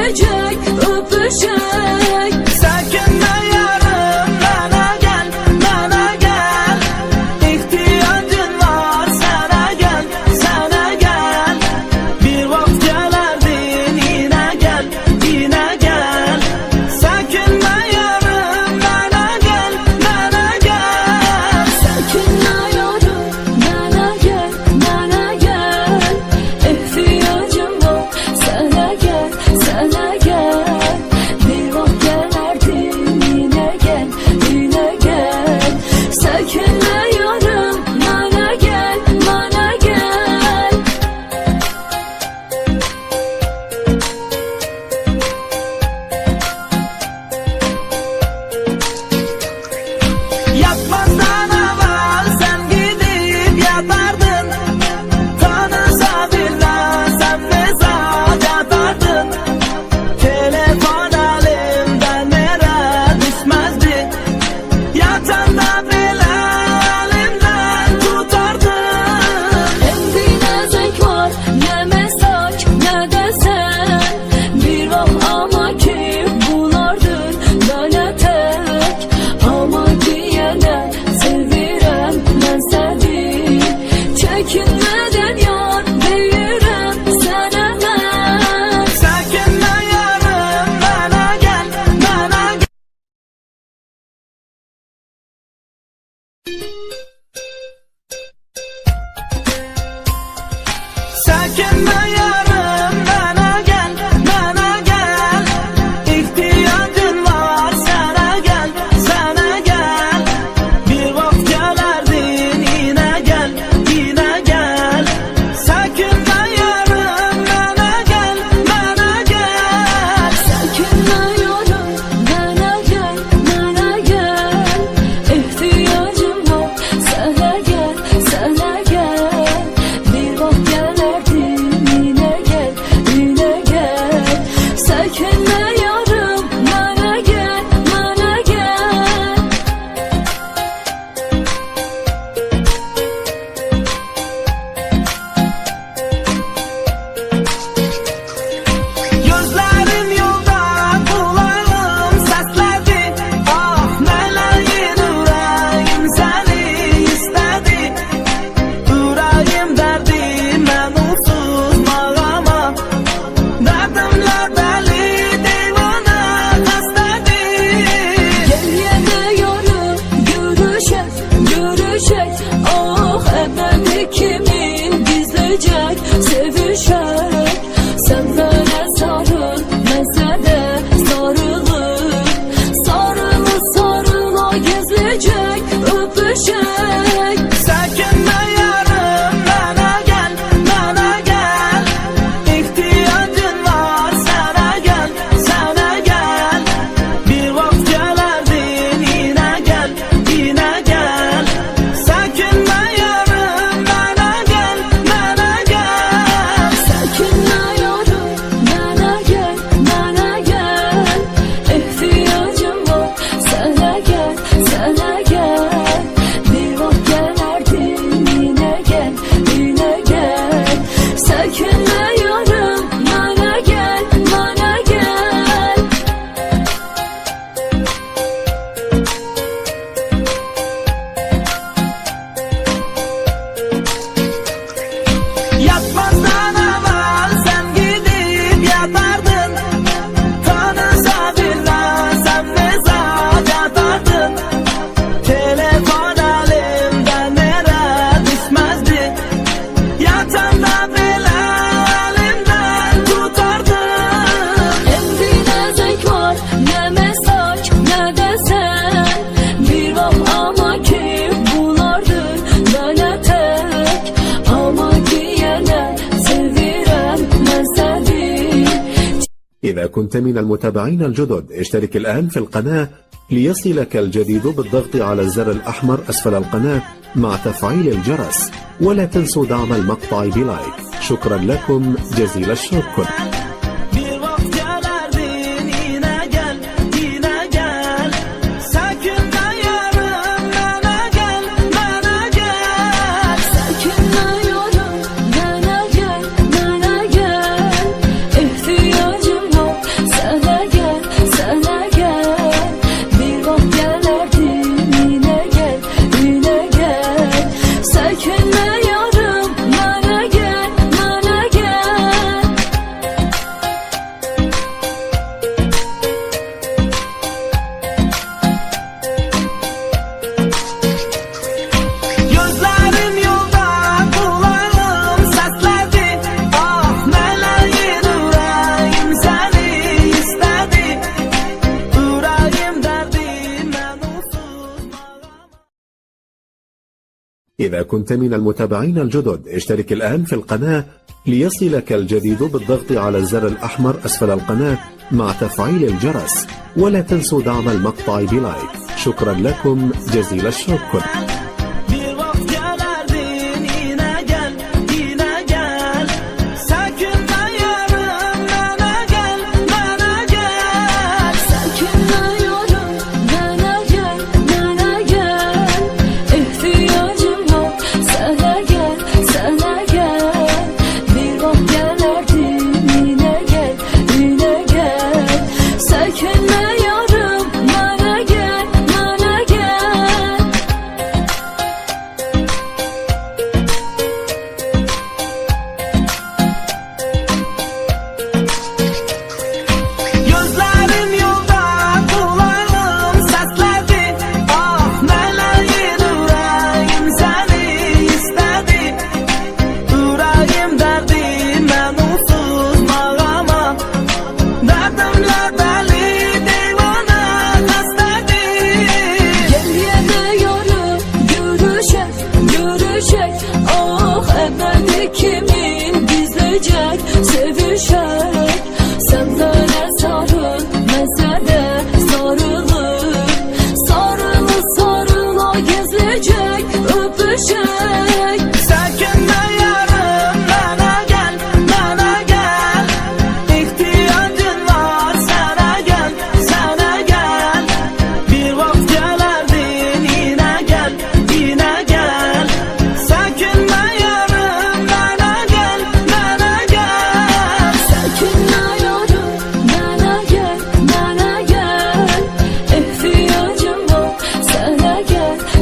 gizleyecek öpüşek. Sakınma yarım bana gel, bana gel. İhtiyacın var sana gel, sana gel. Bir vakit gelerdin yine gel, yine gel. Sakınma yarım bana gel, bana gel. Sakınma yarım bana gel, bana gel. İhtiyacım var sana gel, sana gel. Bir vakit gelerdin yine gel, yine gel. Sakınma yarım bana gel, bana gel. Yatmazdan evvel sen gidip yatardın. Tanısa billah sen mesaj atardın. Telefon elimden nereye düşmezdi. Yatanda bile elimden tutardın. Hem ne zevk var, ne mesaj, ne de sen. Bir vah ama ki bunlardır böyle tek. Ama ki yine sevirem ben seni. Çekinmeden yar veririm sana ben. Sakınma yarım bana gel, bana gel. Sakınma yarım bana gel, bana gel. İhtiyacın var sana gel, sana gel. Bir vakit gelerdin yine gel, yine gel. Sakınma yarım bana gel, bana gel. Sakınma yarım bana gel, bana gel. İhtiyacım var sana gel, sana gel. Bir vakit gelerdin yine gel, yine gel. Sakınma yarım bana gel, bana gel. Gözlerim yolda, kulağım sesledi. Ah meleğin yüreğim seni istedi. Yüreğim derdime mutsuz bağlama. Derdimle deli divane hastedi. Gel yine yarım görüşek, görüşek. Ah ebedi kimin gizleyecek sevişek. Sen böyle sarıl, mesele sarılır. Sarılı sarıla gizleyecek öpüşek. Sakınma yarım bana gel, bana gel. İhtiyacın var sana gel, sana gel. Bir vakit gelerdin yine gel, yine gel. Sakınma yarım bana gel, bana gel. Sakınma yarım bana gel, bana gel. İhtiyacım var sana gel, sana gel. Bir vakit gelerdin yine gel, yine gel. Sakınma yarım bana gel, bana gel. Yatmazdan evvel sen gidip yatardın. Tanısa billah sen mesaj atardın. Telefon elimden nereye düşmezdi. Yatanda bile elimden tutardın. Hem ne zevk var, ne mesaj, ne de sen. Bir vah ama ki bunlardır böyle tek. Ama ki yine sevirem ben seni. إذا كنت من المتابعين الجدد اشترك الآن في القناة ليصلك الجديد بالضغط على الزر الأحمر أسفل القناة مع تفعيل الجرس، ولا تنسوا دعم المقطع بلايك. شكرا لكم جزيل الشكر. Bir vakit gelerdin yine gel, yine gel. Sakınma yarım bana gel, bana gel. Sakınma yarım bana gel, bana gel. İhtiyacım var إذا كنت من المتابعين الجدد اشترك الآن في القناة ليصلك الجديد بالضغط على الزر الأحمر أسفل القناة مع تفعيل الجرس، ولا تنسوا دعم المقطع بلايك. شكرا لكم جزيل الشكر.